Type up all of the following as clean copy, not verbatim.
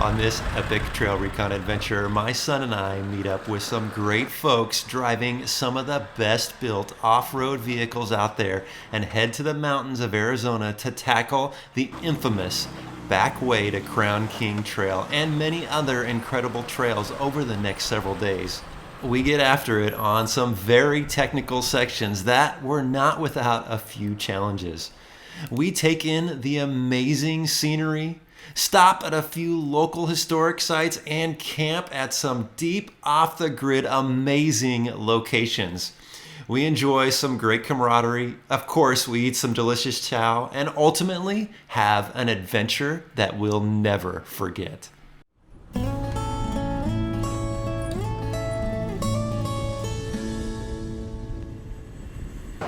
On this epic trail recon adventure, my son and I meet up with some great folks driving some of the best built off-road vehicles out there and head to the mountains of Arizona to tackle the infamous Backway to Crown King Trail and many other incredible trails over the next several days. We get after it on some very technical sections that were not without a few challenges. We take in the amazing scenery, stop at a few local historic sites, and camp at some deep off-the-grid amazing locations. We enjoy some great camaraderie. Of course, we eat some delicious chow and ultimately have an adventure that we'll never forget.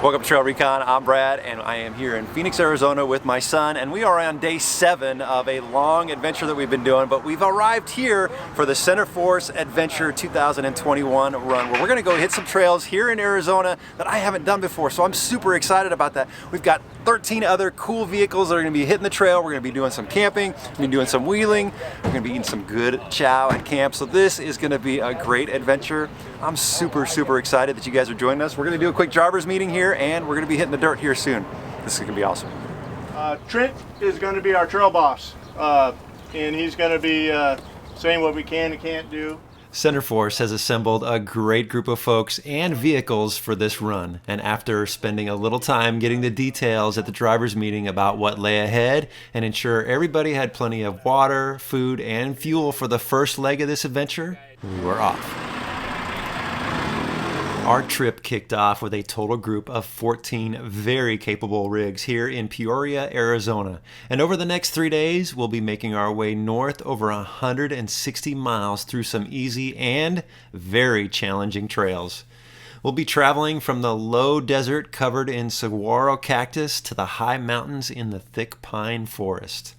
Welcome to Trail Recon. I'm Brad, and I am here in Phoenix, Arizona with my son, and we are on day 7 of a long adventure that we've been doing, but we've arrived here for the Center Force Adventure 2021 run, where we're going to go hit some trails here in Arizona that I haven't done before, so I'm super excited about that. We've got 13 other cool vehicles that are going to be hitting the trail. We're going to be doing some camping, we're going to be doing some wheeling, we're going to be eating some good chow at camp, so this is going to be a great adventure. I'm super excited that you guys are joining us. We're going to do a quick driver's meeting here, and we're going to be hitting the dirt here soon. This is going to be awesome. Trent is going to be our trail boss, and he's going to be saying what we can and can't do. Center Force has assembled a great group of folks and vehicles for this run, and after spending a little time getting the details at the driver's meeting about what lay ahead and ensure everybody had plenty of water, food, and fuel for the first leg of this adventure, we were off. Our trip kicked off with a total group of 14 very capable rigs here in Peoria, Arizona. And over the next 3 days, we'll be making our way north over 160 miles through some easy and very challenging trails. We'll be traveling from the low desert covered in saguaro cactus to the high mountains in the thick pine forest.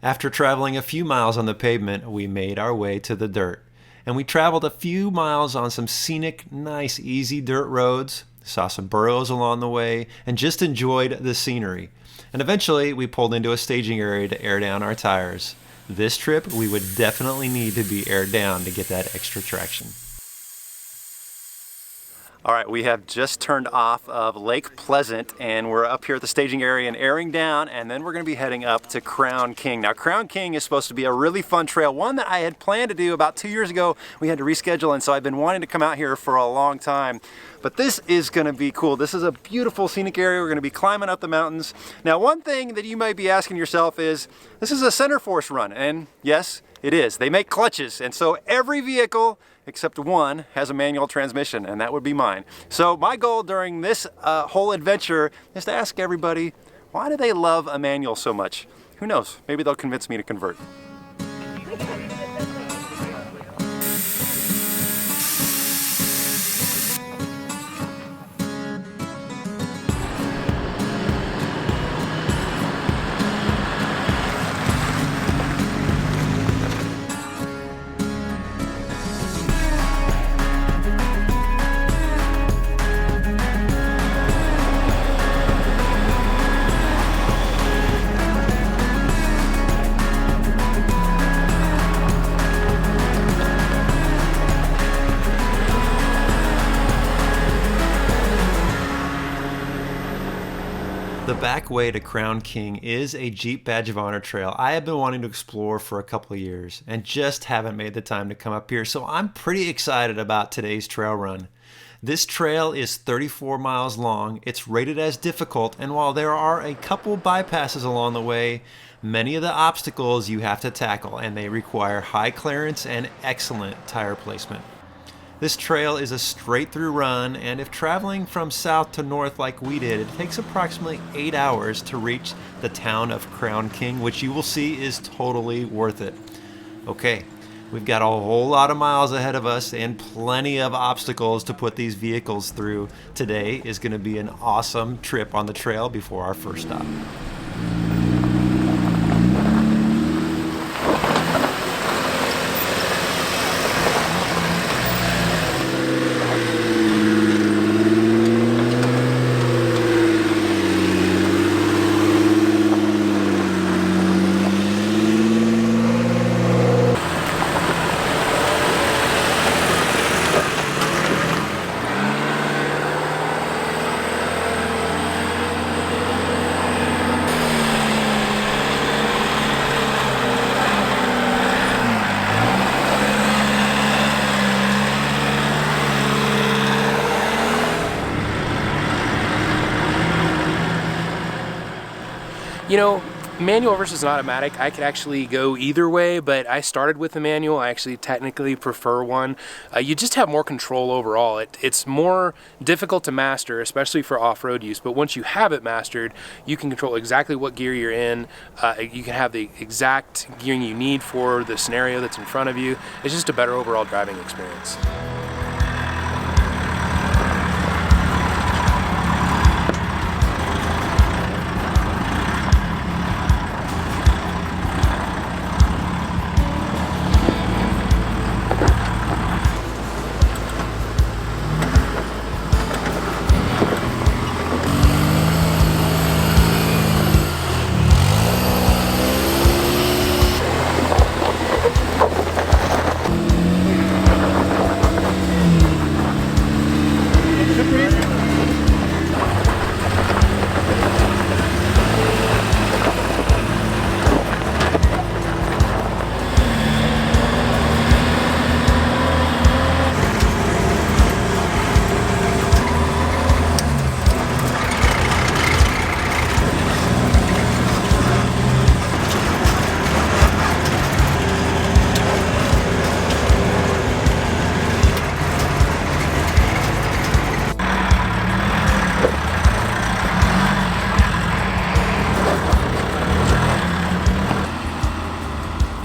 After traveling a few miles on the pavement, we made our way to the dirt. And we traveled a few miles on some scenic, nice, easy dirt roads, saw some burros along the way, and just enjoyed the scenery. And eventually, we pulled into a staging area to air down our tires. This trip, we would definitely need to be aired down to get that extra traction. All right, we have just turned off of Lake Pleasant, and we're up here at the staging area and airing down, and then we're going to be heading up to Crown King. Now, Crown King is supposed to be a really fun trail, one that I had planned to do about 2 years ago. We had to reschedule, and so I've been wanting to come out here for a long time. But this is going to be cool. This is a beautiful scenic area. We're going to be climbing up the mountains. Now, one thing that you might be asking yourself is, this is a Center Force run, and yes, it is. They make clutches, and so every vehicle except one has a manual transmission, and that would be mine. So my goal during this whole adventure is to ask everybody, why do they love a manual so much? Who knows? Maybe they'll convince me to convert. The Backway to Crown King is a Jeep Badge of Honor trail I have been wanting to explore for a couple of years and just haven't made the time to come up here, so I'm pretty excited about today's trail run. This trail is 34 miles long, it's rated as difficult, and while there are a couple bypasses along the way, many of the obstacles you have to tackle, and they require high clearance and excellent tire placement. This trail is a straight through run, and if traveling from south to north like we did, it takes approximately 8 hours to reach the town of Crown King, which you will see is totally worth it. Okay, we've got a whole lot of miles ahead of us and plenty of obstacles to put these vehicles through. Today is going to be an awesome trip on the trail before our first stop. You know, manual versus an automatic, I could actually go either way, but I started with a manual. I actually technically prefer one. You just have more control overall. It's more difficult to master, especially for off-road use, but once you have it mastered, you can control exactly what gear you're in. You can have the exact gearing you need for the scenario that's in front of you. It's just a better overall driving experience.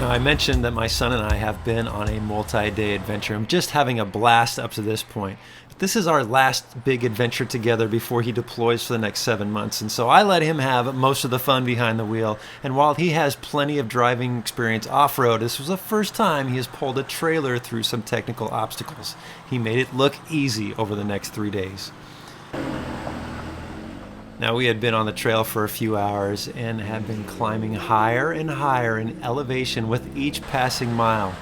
I mentioned that my son and I have been on a multi-day adventure. I'm just having a blast up to this point. This is our last big adventure together before he deploys for the next 7 months, and so I let him have most of the fun behind the wheel. And while he has plenty of driving experience off-road, this was the first time he has pulled a trailer through some technical obstacles. He made it look easy over the next 3 days. Now, we had been on the trail for a few hours and had been climbing higher and higher in elevation with each passing mile.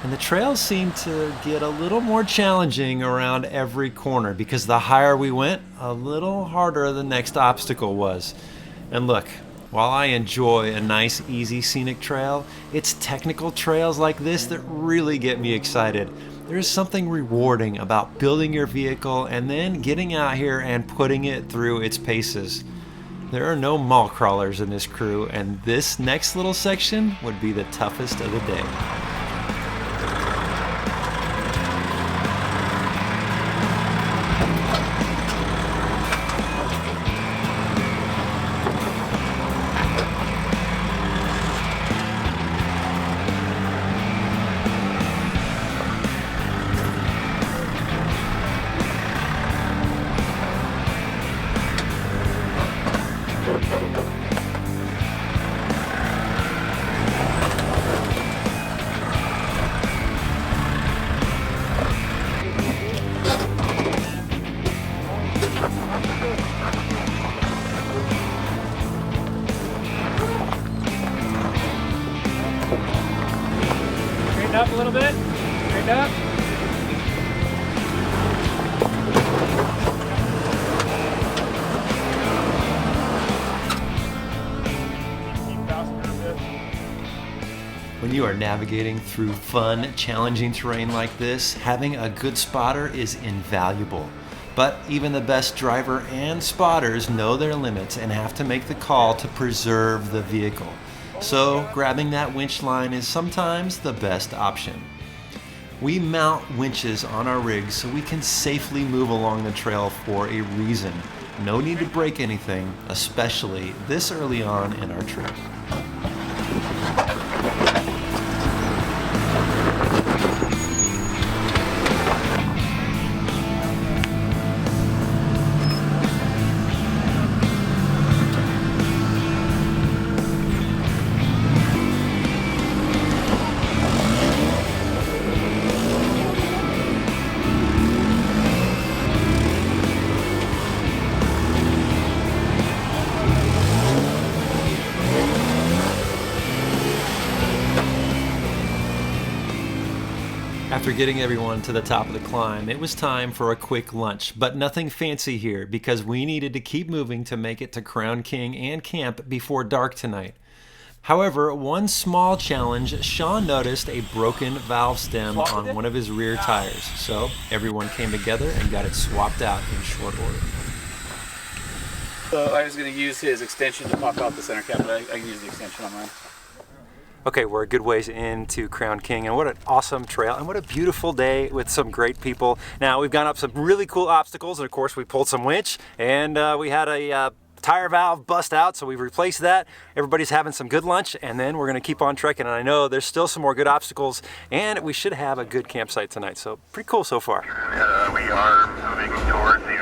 And the trails seemed to get a little more challenging around every corner because the higher we went, a little harder the next obstacle was. And look, while I enjoy a nice, easy, scenic trail, it's technical trails like this that really get me excited. There's something rewarding about building your vehicle and then getting out here and putting it through its paces. There are no mall crawlers in this crew, and this next little section would be the toughest of the day. Up a little bit, straighten up. When you are navigating through fun, challenging terrain like this, having a good spotter is invaluable. But even the best driver and spotters know their limits and have to make the call to preserve the vehicle. So grabbing that winch line is sometimes the best option. We mount winches on our rigs so we can safely move along the trail for a reason. No need to break anything, especially this early on in our trip. After getting everyone to the top of the climb, it was time for a quick lunch, but nothing fancy here because we needed to keep moving to make it to Crown King and camp before dark tonight. However, one small challenge, Sean noticed a broken valve stem on one of his rear tires, so everyone came together and got it swapped out in short order. So I was going to use his extension to pop out the center cap, but I can use the extension on mine. Okay, we're a good ways into Crown King, and what an awesome trail, and what a beautiful day with some great people. Now, we've gone up some really cool obstacles, and of course, we pulled some winch, and we had a tire valve bust out, so we've replaced that. Everybody's having some good lunch, and then we're gonna keep on trekking, and I know there's still some more good obstacles, and we should have a good campsite tonight, so pretty cool so far. We are moving towards you.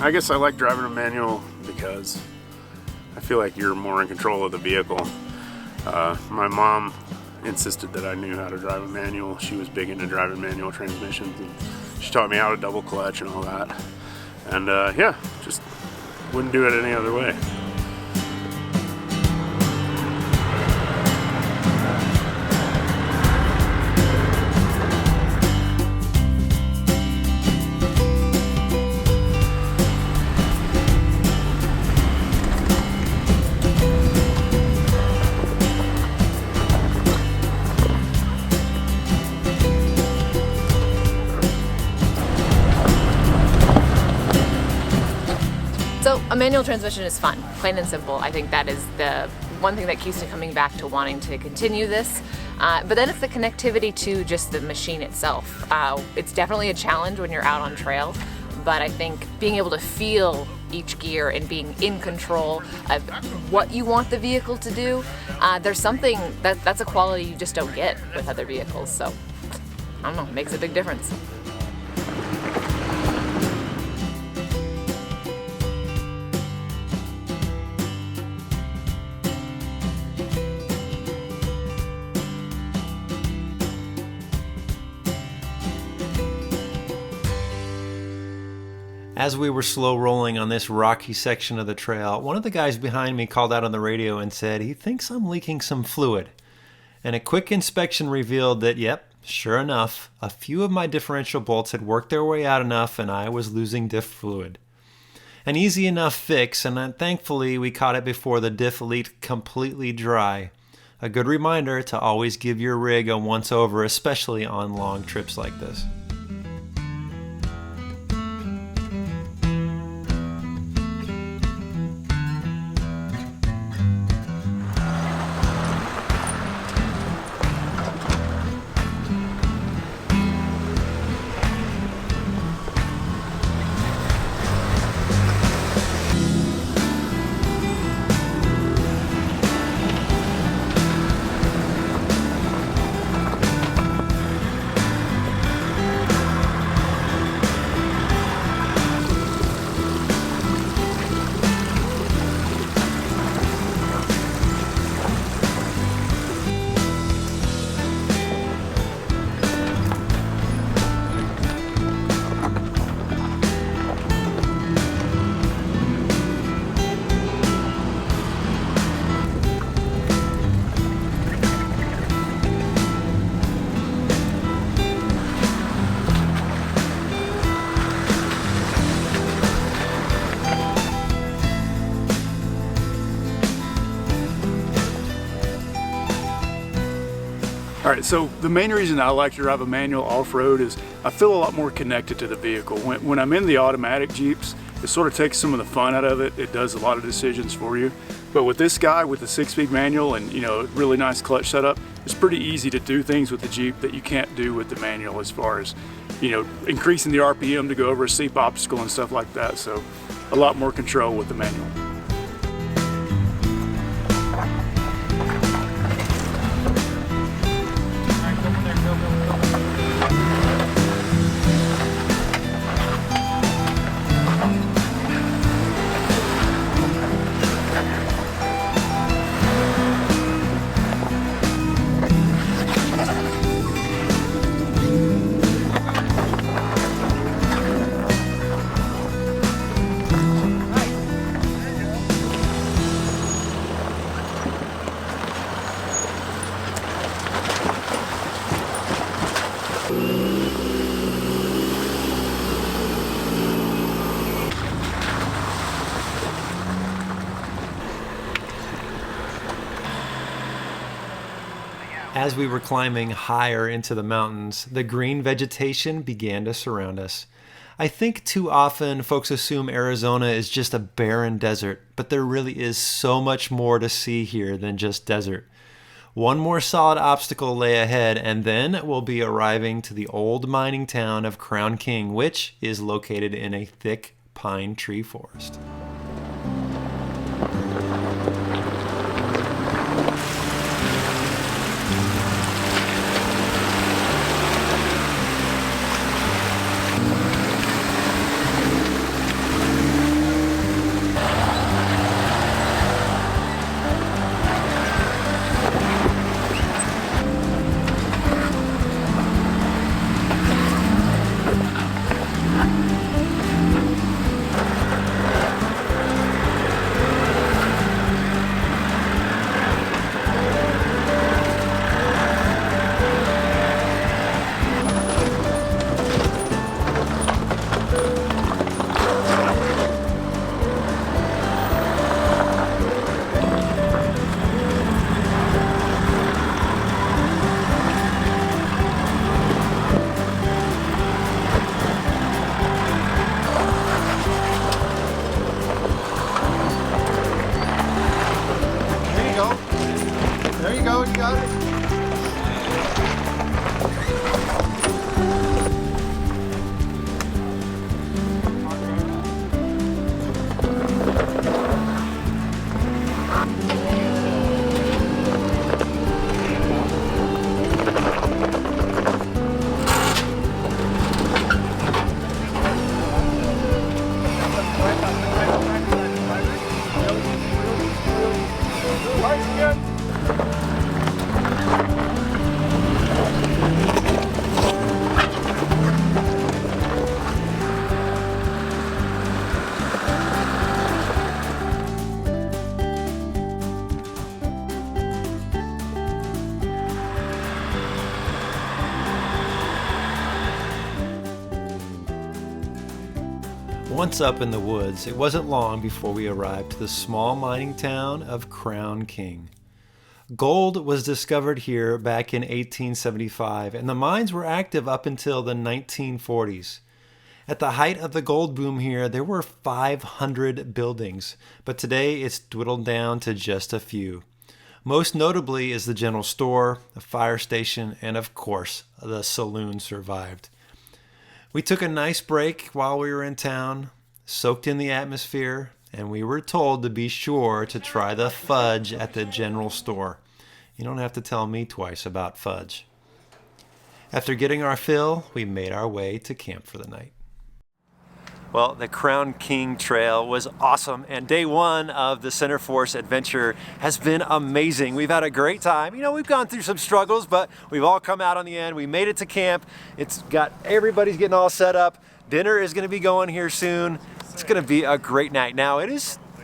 I guess I like driving a manual because I feel like you're more in control of the vehicle. My mom insisted that I knew how to drive a manual. She was big into driving manual transmissions, and she taught me how to double clutch and all that. And yeah, just wouldn't do it any other way. So a manual transmission is fun, plain and simple. I think that is the one thing that keeps me coming back to wanting to continue this. But then it's the connectivity to just the machine itself. It's definitely a challenge when you're out on trail, but I think being able to feel each gear and being in control of what you want the vehicle to do, there's something that's a quality you just don't get with other vehicles. So I don't know, it makes a big difference. As we were slow rolling on this rocky section of the trail, one of the guys behind me called out on the radio and said he thinks I'm leaking some fluid. And a quick inspection revealed that, yep, sure enough, a few of my differential bolts had worked their way out enough and I was losing diff fluid. An easy enough fix, and then thankfully we caught it before the diff leaked completely dry. A good reminder to always give your rig a once over, especially on long trips like this. All right, so the main reason I like to drive a manual off-road is I feel a lot more connected to the vehicle. When I'm in the automatic Jeeps, it sort of takes some of the fun out of it. It does a lot of decisions for you. But with this guy, with the 6-speed manual and really nice clutch setup, it's pretty easy to do things with the Jeep that you can't do with the manual, as far as increasing the RPM to go over a steep obstacle and stuff like that. So a lot more control with the manual. As we were climbing higher into the mountains, the green vegetation began to surround us. I think too often folks assume Arizona is just a barren desert, but there really is so much more to see here than just desert. One more solid obstacle lay ahead, and then we'll be arriving to the old mining town of Crown King, which is located in a thick pine tree forest. There you go, you got it. Once up in the woods, it wasn't long before we arrived to the small mining town of Crown King. Gold was discovered here back in 1875, and the mines were active up until the 1940s. At the height of the gold boom here, there were 500 buildings, but today it's dwindled down to just a few. Most notably is the general store, the fire station, and of course, the saloon survived. We took a nice break while we were in town, soaked in the atmosphere, and we were told to be sure to try the fudge at the general store. You don't have to tell me twice about fudge. After getting our fill, we made our way to camp for the night. Well, the Crown King Trail was awesome, and day one of the Center Force adventure has been amazing. We've had a great time. You know, we've gone through some struggles, but we've all come out on the end. We made it to camp. Everybody's getting all set up. Dinner is going to be going here soon. It's going to be a great night. Now,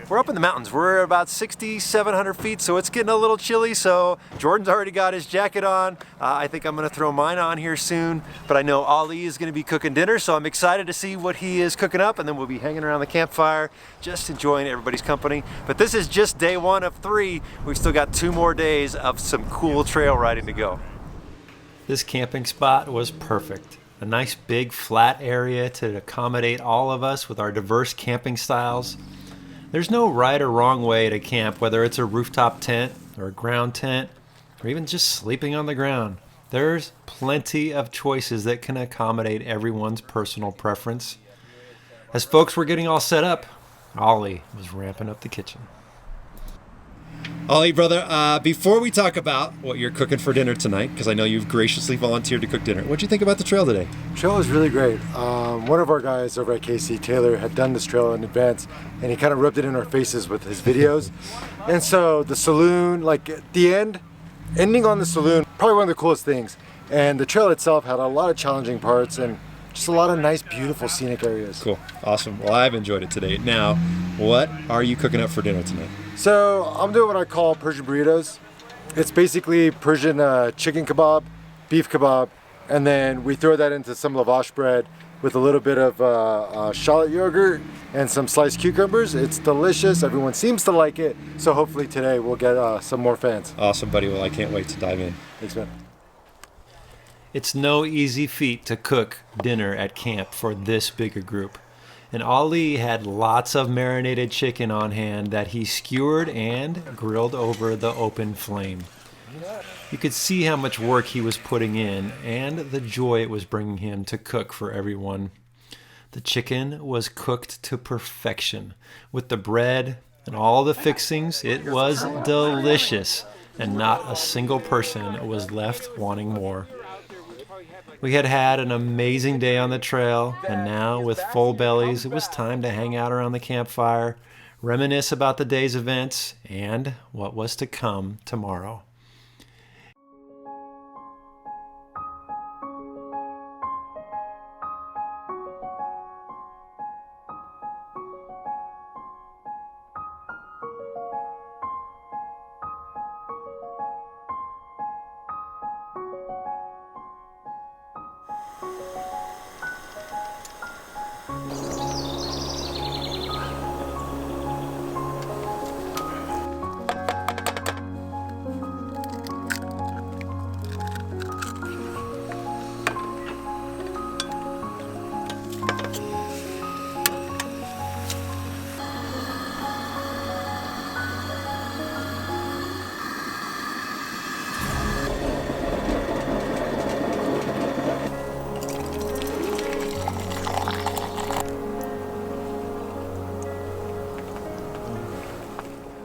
we're up in the mountains. We're about 6,700 feet, so it's getting a little chilly. So Jordan's already got his jacket on. I think I'm going to throw mine on here soon. But I know Ali is going to be cooking dinner, so I'm excited to see what he is cooking up. And then we'll be hanging around the campfire, just enjoying everybody's company. But this is just day one of 3. We've still got 2 more days of some cool trail riding to go. This camping spot was perfect. A nice big flat area to accommodate all of us with our diverse camping styles. There's no right or wrong way to camp, whether it's a rooftop tent or a ground tent or even just sleeping on the ground. There's plenty of choices that can accommodate everyone's personal preference. As folks were getting all set up, Ollie was ramping up the kitchen. Ollie, brother, before we talk about what you're cooking for dinner tonight, because I know you've graciously volunteered to cook dinner, what'd you think about the trail today? Trail was really great. One of our guys over at KC, Taylor, had done this trail in advance, and he kind of rubbed it in our faces with his videos. And so the saloon, like at the ending on the saloon, probably one of the coolest things. And the trail itself had a lot of challenging parts and just a lot of nice, beautiful scenic areas. Cool, awesome. Well, I've enjoyed it today. Now, what are you cooking up for dinner tonight? So I'm doing what I call Persian burritos. It's basically Persian chicken kebab, beef kebab, and then we throw that into some lavash bread with a little bit of shallot yogurt and some sliced cucumbers. It's delicious. Everyone seems to like it. So hopefully today we'll get some more fans. Awesome, buddy. Well, I can't wait to dive in. Thanks, man. It's no easy feat to cook dinner at camp for this bigger group. And Ali had lots of marinated chicken on hand that he skewered and grilled over the open flame. You could see how much work he was putting in and the joy it was bringing him to cook for everyone. The chicken was cooked to perfection. With the bread and all the fixings, it was delicious, and not a single person was left wanting more. We had had an amazing day on the trail, and now with full bellies, it was time to hang out around the campfire, reminisce about the day's events, and what was to come tomorrow.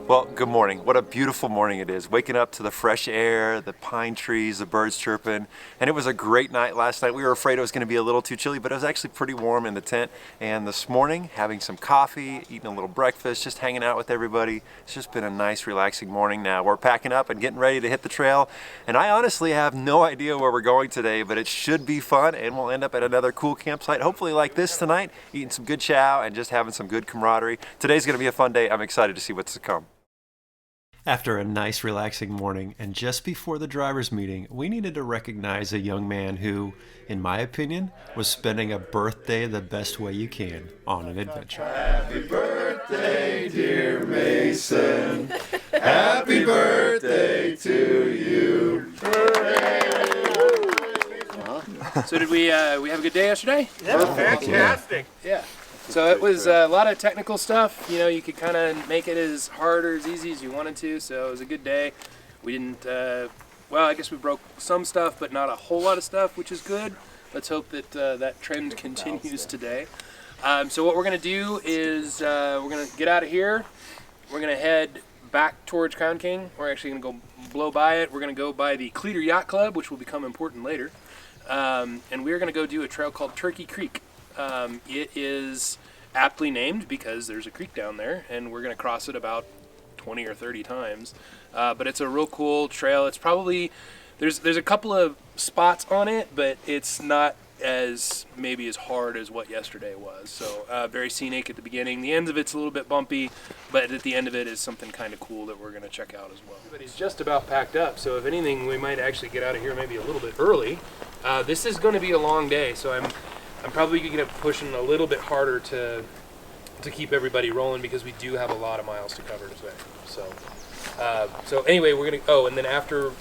Well, good morning. What a beautiful morning it is. Waking up to the fresh air, the pine trees, the birds chirping, and it was a great night last night. We were afraid it was going to be a little too chilly, but it was actually pretty warm in the tent. And this morning, having some coffee, eating a little breakfast, just hanging out with everybody. It's just been a nice, relaxing morning. Now we're packing up and getting ready to hit the trail. And I honestly have no idea where we're going today, but it should be fun, and we'll end up at another cool campsite, hopefully like this tonight, eating some good chow and just having some good camaraderie. Today's going to be a fun day. I'm excited to see what's to come. After a nice, relaxing morning, and just before the driver's meeting, we needed to recognize a young man who, in my opinion, was spending a birthday the best way you can on an adventure. Happy birthday, dear Mason. Happy birthday to you. So did we have a good day yesterday? Yeah, fantastic. Yeah. So it was a lot of technical stuff. You know, you could kind of make it as hard or as easy as you wanted to. So it was a good day. We didn't, well, I guess we broke some stuff, but not a whole lot of stuff, which is good. Let's hope that that trend continues today. So what we're going to do is we're going to get out of here. We're going to head back towards Crown King. We're actually going to go blow by it. We're going to go by the Cleator Yacht Club, which will become important later. And we're going to go do a trail called Turkey Creek. It is aptly named because there's a creek down there, and we're going to cross it about 20 or 30 times. But it's a real cool trail. It's probably, there's a couple of spots on it, but it's not as maybe as hard as what yesterday was. So very scenic at the beginning. The end of it's a little bit bumpy, but at the end of it is something kind of cool that we're going to check out as well. Everybody's just about packed up, so if anything, we might actually get out of here maybe a little bit early. This is going to be a long day, so I'm probably going to push a little bit harder to keep everybody rolling because we do have a lot of miles to cover today. So anyway, we're going to, and then after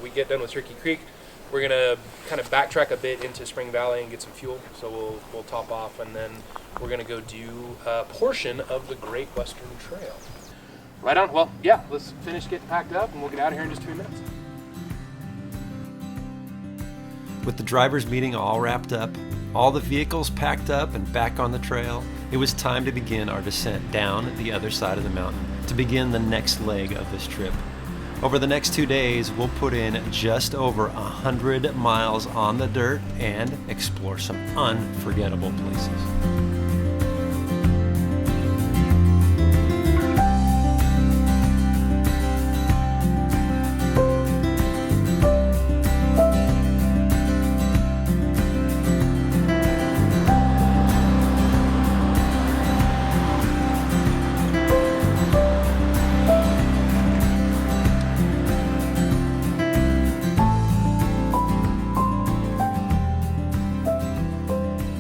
we get done with Turkey Creek, we're going to kind of backtrack a bit into Spring Valley and get some fuel. So we'll top off, and then we're going to go do a portion of the Great Western Trail. Right on. Well, yeah, let's finish getting packed up, and we'll get out of here in just 2 minutes. With the driver's meeting all wrapped up, all the vehicles packed up and back on the trail, it was time to begin our descent down the other side of the mountain to begin the next leg of this trip. Over the next 2 days, we'll put in just over 100 miles on the dirt and explore some unforgettable places.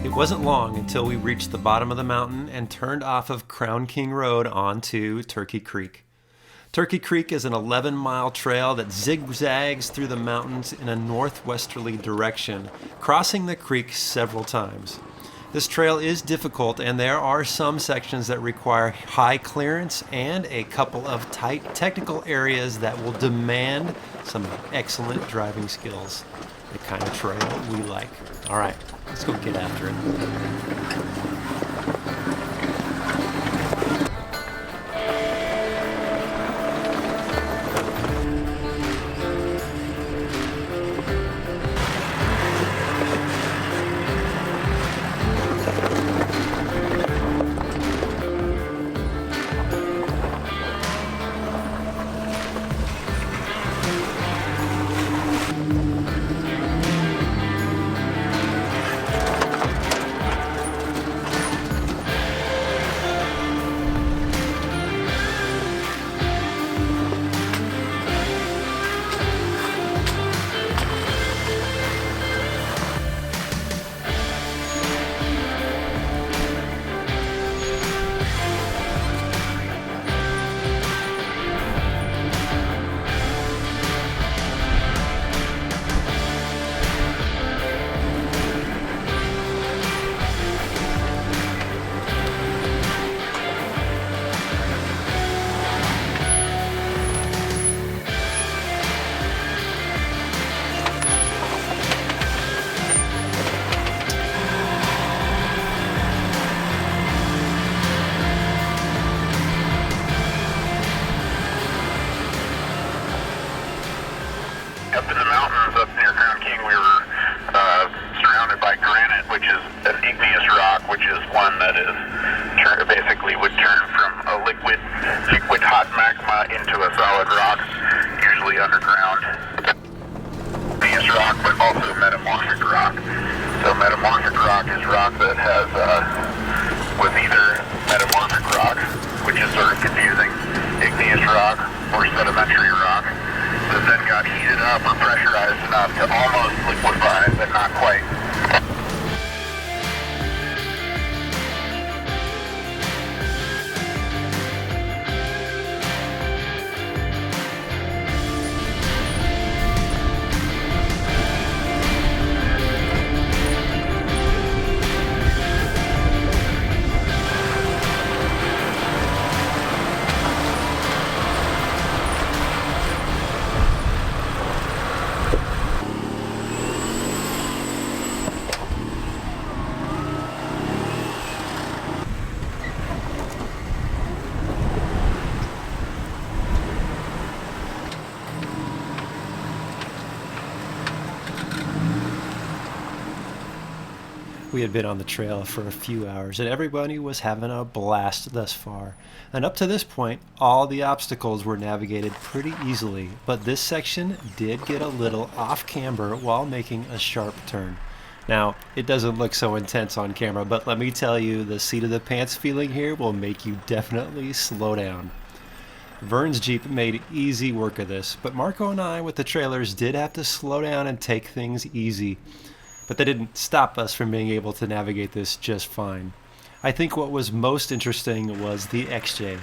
It wasn't long until we reached the bottom of the mountain and turned off of Crown King Road onto Turkey Creek. Turkey Creek is an 11-mile trail that zigzags through the mountains in a northwesterly direction, crossing the creek several times. This trail is difficult, and there are some sections that require high clearance and a couple of tight technical areas that will demand some excellent driving skills. The kind of trail we like. All right, let's go get after it. Up in the mountains up near Crown King, we were surrounded by granite, which is an igneous rock, which is one that is basically would turn from a liquid hot magma into a solid rock, usually underground. Igneous rock, but also metamorphic rock. So metamorphic rock is rock that has was either metamorphic rock, which is sort of confusing, igneous rock, or sedimentary rock, that then got heated up or pressurized enough to almost liquefy, but not quite. We had been on the trail for a few hours, and everybody was having a blast thus far. And up to this point, all the obstacles were navigated pretty easily, but this section did get a little off camber while making a sharp turn. Now, it doesn't look so intense on camera, but let me tell you, the seat of the pants feeling here will make you definitely slow down. Vern's Jeep made easy work of this, but Marco and I with the trailers did have to slow down and take things easy. But that didn't stop us from being able to navigate this just fine. I think what was most interesting was the XJ.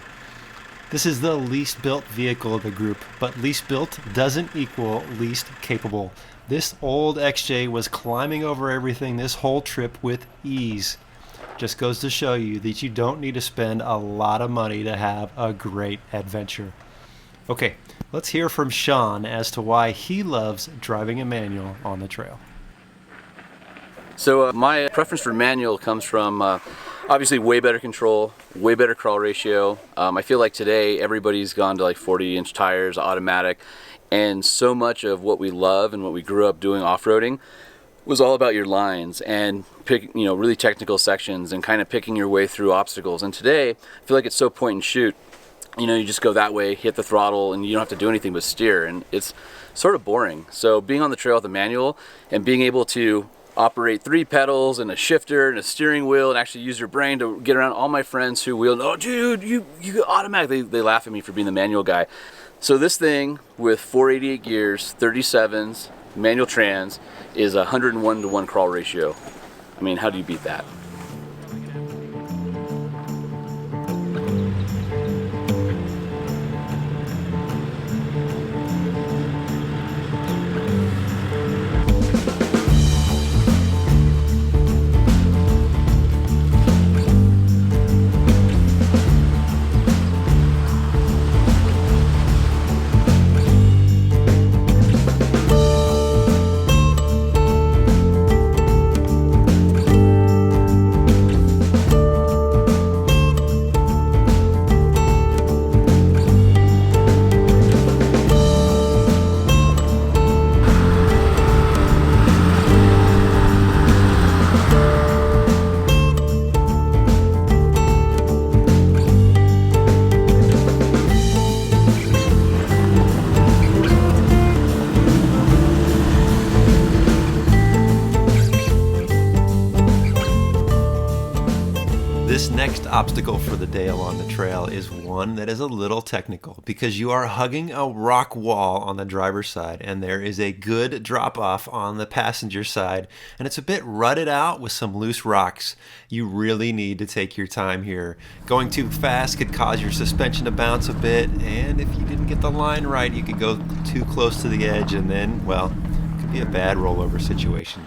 This is the least built vehicle of the group, but least built doesn't equal least capable. This old XJ was climbing over everything this whole trip with ease. Just goes to show you that you don't need to spend a lot of money to have a great adventure. Okay, let's hear from Sean as to why he loves driving a manual on the trail. So my preference for manual comes from obviously way better control, way better crawl ratio. I feel like today everybody's gone to like 40-inch tires, automatic, and so much of what we love and what we grew up doing off-roading was all about your lines and really technical sections and kind of picking your way through obstacles. And today I feel like it's so point and shoot. You just go that way, hit the throttle, and you don't have to do anything but steer, and it's sort of boring. So being on the trail with a manual and being able to operate 3 pedals and a shifter and a steering wheel and actually use your brain to get around. All my friends who wheel, oh dude, you automatic, they laugh at me for being the manual guy. So this thing with 488 gears, 37s, manual trans is a 101-to-1 crawl ratio. I mean, how do you beat that? This next obstacle for the day along the trail is one that is a little technical because you are hugging a rock wall on the driver's side and there is a good drop off on the passenger side and it's a bit rutted out with some loose rocks. You really need to take your time here. Going too fast could cause your suspension to bounce a bit, and if you didn't get the line right you could go too close to the edge and then, well, it could be a bad rollover situation.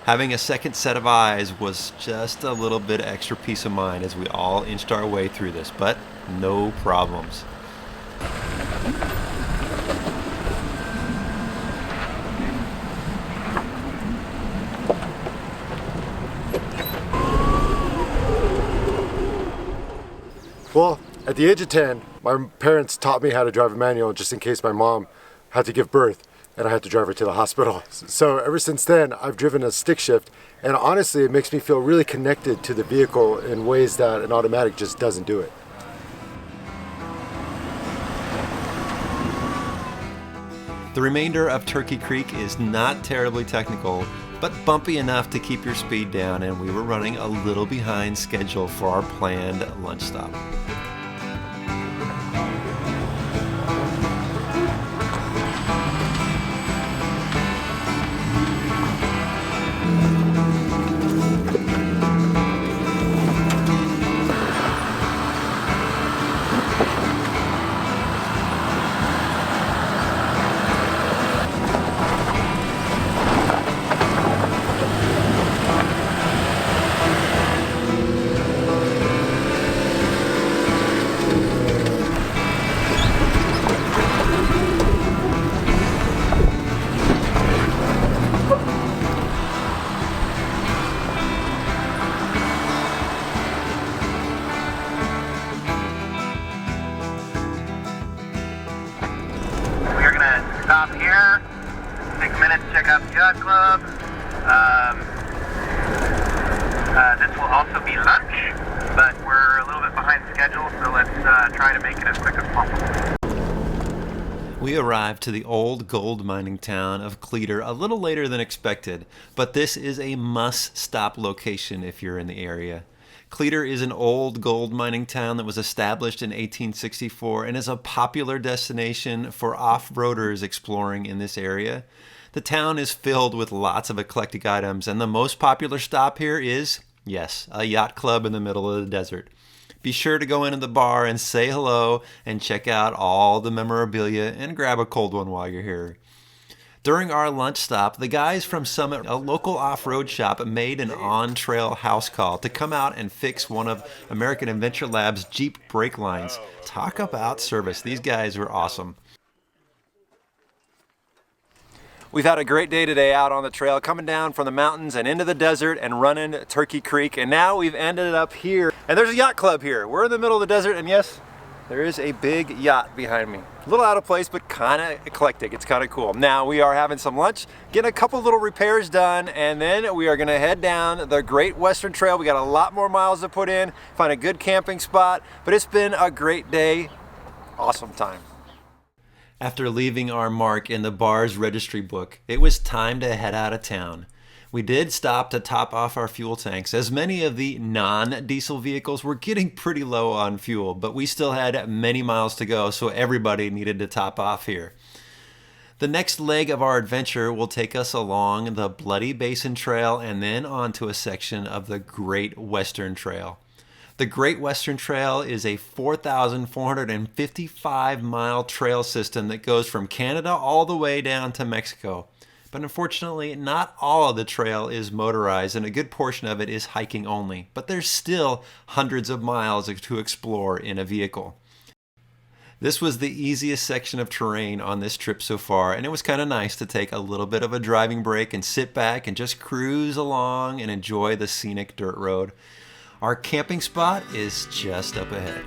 Having a second set of eyes was just a little bit extra peace of mind as we all inched our way through this, but no problems. Well, at the age of 10, my parents taught me how to drive a manual just in case my mom had to give birth and I had to drive her to the hospital. So ever since then, I've driven a stick shift, and honestly, it makes me feel really connected to the vehicle in ways that an automatic just doesn't do it. The remainder of Turkey Creek is not terribly technical, but bumpy enough to keep your speed down, and we were running a little behind schedule for our planned lunch stop. Stop here, take a minute to check out the yacht club. This will also be lunch, but we're a little bit behind schedule, so let's try to make it as quick as possible. We arrived to the old gold mining town of Cleator a little later than expected, but this is a must-stop location if you're in the area. Cleator is an old gold mining town that was established in 1864 and is a popular destination for off-roaders exploring in this area. The town is filled with lots of eclectic items, and the most popular stop here is, yes, a yacht club in the middle of the desert. Be sure to go into the bar and say hello and check out all the memorabilia and grab a cold one while you're here. During our lunch stop, the guys from Summit, a local off-road shop, made an on-trail house call to come out and fix one of American Adventure Lab's Jeep brake lines. Talk about service. These guys were awesome. We've had a great day today out on the trail, coming down from the mountains and into the desert and running Turkey Creek, and now we've ended up here. And there's a yacht club here. We're in the middle of the desert, and yes, there is a big yacht behind me. A little out of place, but kind of eclectic. It's kind of cool. Now we are having some lunch, getting a couple little repairs done, and then we are gonna head down the Great Western Trail. We got a lot more miles to put in, find a good camping spot, but it's been a great day. Awesome time. After leaving our mark in the bar's registry book, it was time to head out of town. We did stop to top off our fuel tanks, as many of the non-diesel vehicles were getting pretty low on fuel, but we still had many miles to go, so everybody needed to top off here. The next leg of our adventure will take us along the Bloody Basin Trail and then onto a section of the Great Western Trail. The Great Western Trail is a 4,455-mile trail system that goes from Canada all the way down to Mexico. But unfortunately, not all of the trail is motorized, and a good portion of it is hiking only. But there's still hundreds of miles to explore in a vehicle. This was the easiest section of terrain on this trip so far, and it was kind of nice to take a little bit of a driving break and sit back and just cruise along and enjoy the scenic dirt road. Our camping spot is just up ahead.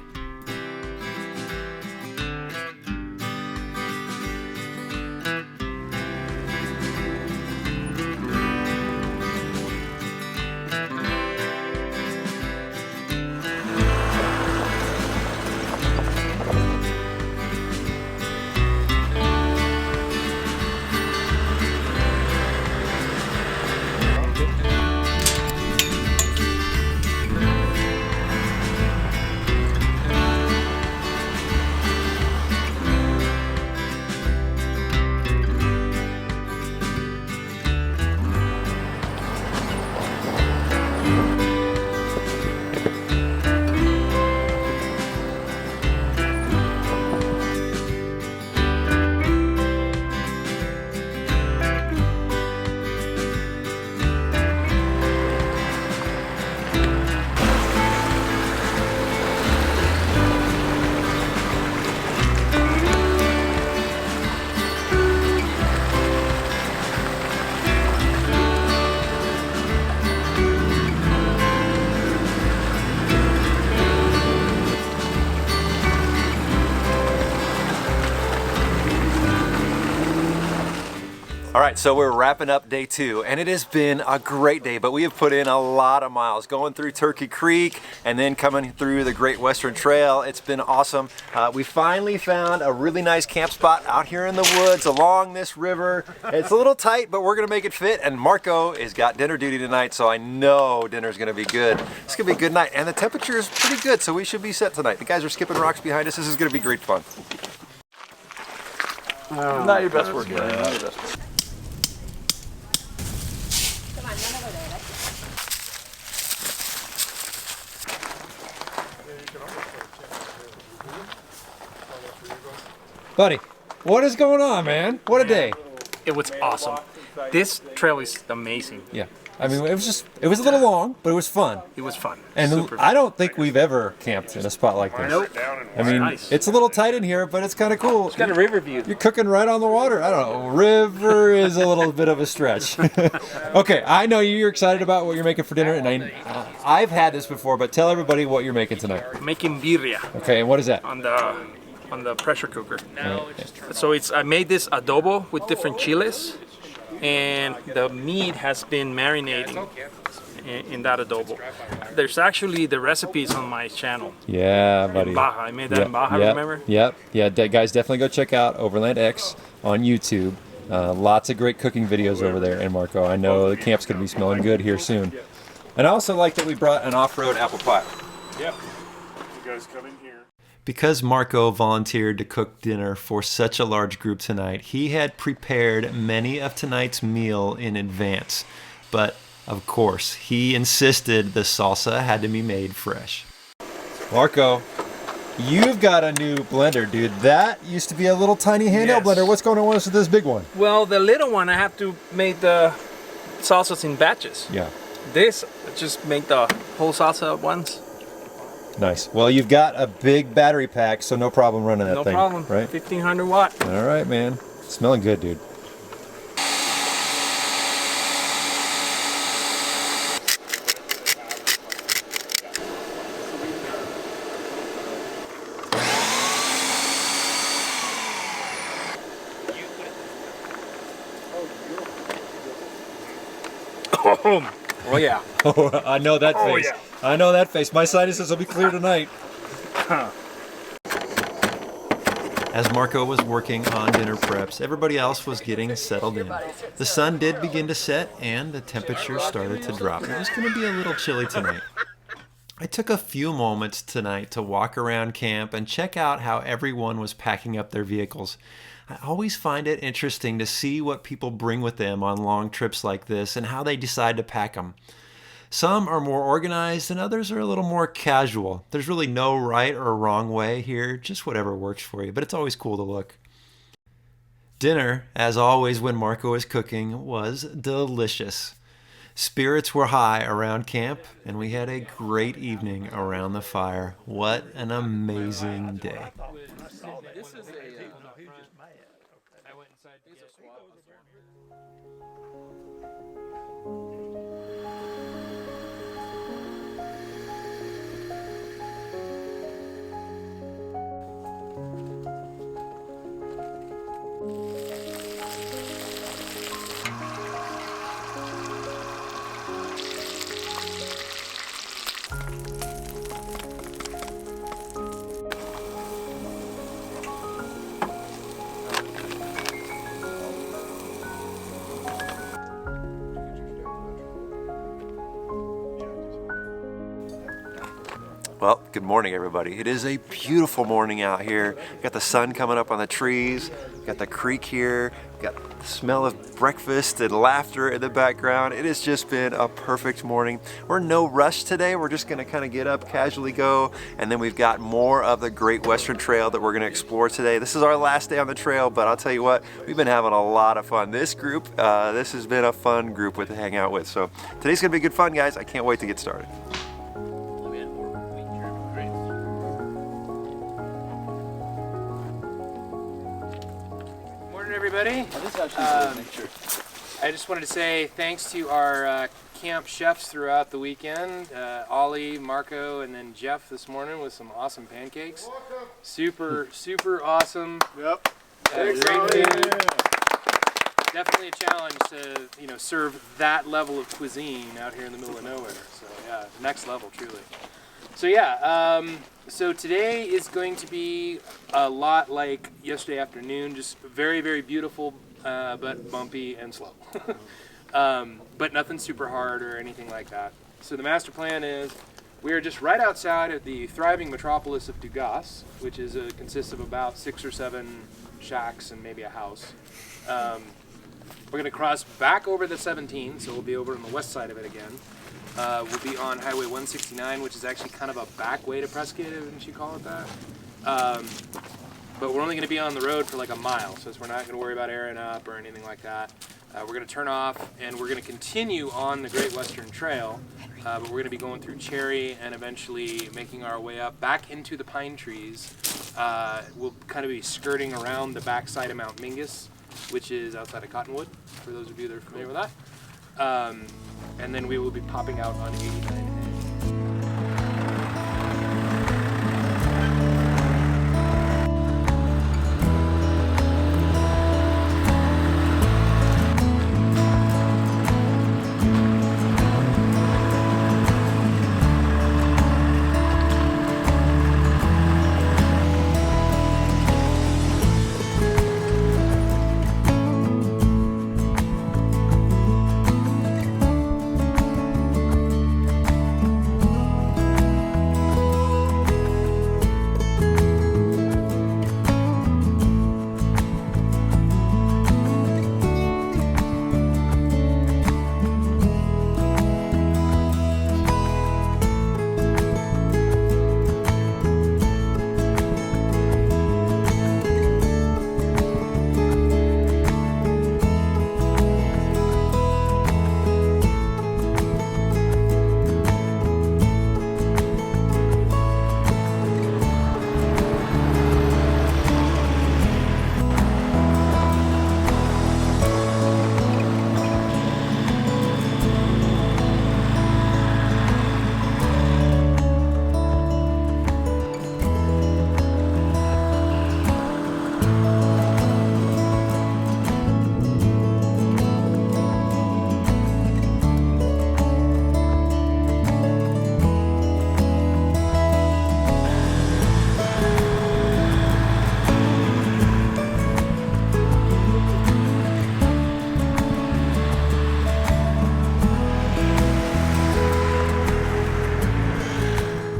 All right, so we're wrapping up day 2, and it has been a great day, but we have put in a lot of miles going through Turkey Creek and then coming through the Great Western Trail. It's been awesome. We finally found a really nice camp spot out here in the woods along this river. It's a little tight, but we're gonna make it fit, and Marco has got dinner duty tonight, so I know dinner's gonna be good. It's gonna be a good night, and the temperature is pretty good, so we should be set tonight. The guys are skipping rocks behind us. This is gonna be great fun. Not your best work, not your best work. Buddy, what is going on, man? What a day. It was awesome. This trail is amazing. Yeah. I mean, it was a little long, but it was fun. It was fun. And Super I don't think we've ever camped in a spot like this. Nope. I mean, Nice. it's a little tight in here, but it's kind of cool. It's got a river view. You're cooking right on the water. I don't know. River is a little bit of a stretch. Okay, I know you're excited about what you're making for dinner, and I've had this before, but tell everybody what you're making tonight. Making birria. Okay, and what is that? On the pressure cooker. So I made this adobo with different chiles, and the meat has been marinating in that adobo. There's actually the recipes on my channel. Yeah, buddy. In Baja. I made that in Baja, remember? Yep. Yeah, guys, definitely go check out Overland X on YouTube. Lots of great cooking videos over there. And Marco, I know the camp's going to be smelling good here soon. And I also like that we brought an off-road apple pie. Yep. You guys come in here. Because Marco volunteered to cook dinner for such a large group tonight, he had prepared many of tonight's meal in advance. But, of course, he insisted the salsa had to be made fresh. Marco, you've got a new blender, dude. That used to be a little tiny handheld blender. What's going on with this big one? Well, the little one, I have to make the salsas in batches. Yeah. This, I just make the whole salsa at once. Nice. Well, you've got a big battery pack, so no problem running that thing. No problem. Right? 1500 watt. All right, man. Smelling good, dude. Oh yeah. Oh, I know that Oh, face. yeah. I know that face. My sinuses will be clear tonight. As Marco was working on dinner preps, everybody else was getting settled in. The sun did begin to set and the temperature started to drop. It was going to be a little chilly tonight. I took a few moments tonight to walk around camp and check out how everyone was packing up their vehicles. I always find it interesting to see what people bring with them on long trips like this and how they decide to pack them. Some are more organized and others are a little more casual. There's really no right or wrong way here, just whatever works for you, but it's always cool to look. Dinner, as always when Marco is cooking, was delicious. Spirits were high around camp, and we had a great evening around the fire. What an amazing day. Well, good morning, everybody. It is a beautiful morning out here. Got the sun coming up on the trees, got the creek here, got the smell of breakfast and laughter in the background. It has just been a perfect morning. We're in no rush today. We're just gonna kind of get up, casually go, and then we've got more of the Great Western Trail that we're gonna explore today. This is our last day on the trail, but I'll tell you what, we've been having a lot of fun. This group, this has been a fun group to hang out with. So today's gonna be good fun, guys. I can't wait to get started. Everybody. I just wanted to say thanks to our camp chefs throughout the weekend, Ollie, Marco, and then Jeff this morning with some awesome pancakes. Super awesome. Yep. Great food. Definitely a challenge to serve that level of cuisine out here in the middle of nowhere. So yeah, next level truly. So yeah, so today is going to be a lot like yesterday afternoon, just very, very beautiful, but bumpy and slow. But nothing super hard or anything like that. So the master plan is we are just right outside of the thriving metropolis of Dugas, which is consists of about 6 or 7 shacks and maybe a house. We're going to cross back over the 17, so we'll be over on the west side of it again. We'll be on Highway 169, which is actually kind of a back way to Prescott, wouldn't you call it that? But we're only going to be on the road for like a mile, so we're not going to worry about airing up or anything like that. We're going to turn off, and we're going to continue on the Great Western Trail, but we're going to be going through Cherry and eventually making our way up back into the pine trees. We'll kind of be skirting around the backside of Mount Mingus, which is outside of Cottonwood, for those of you that are familiar with that. And then we will be popping out on 89A.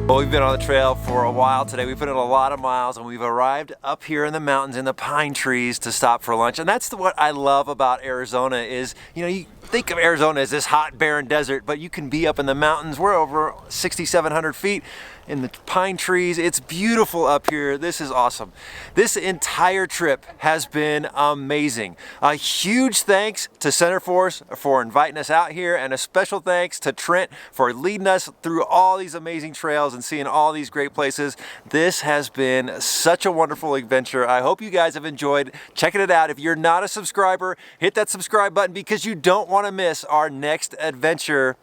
Well, we've been on the trail for a while today. We put in a lot of miles and we've arrived up here in the mountains in the pine trees to stop for lunch. And that's what I love about Arizona is, you know, you think of Arizona as this hot, barren desert, but you can be up in the mountains. We're over 6,700 feet in the pine trees. It's beautiful up here. This is awesome. This entire trip has been amazing. A huge thanks to Centerforce for inviting us out here, and a special thanks to Trent for leading us through all these amazing trails and seeing all these great places. This has been such a wonderful adventure. I hope you guys have enjoyed checking it out. If you're not a subscriber, hit that subscribe button because you don't want to miss our next adventure.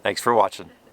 Thanks for watching.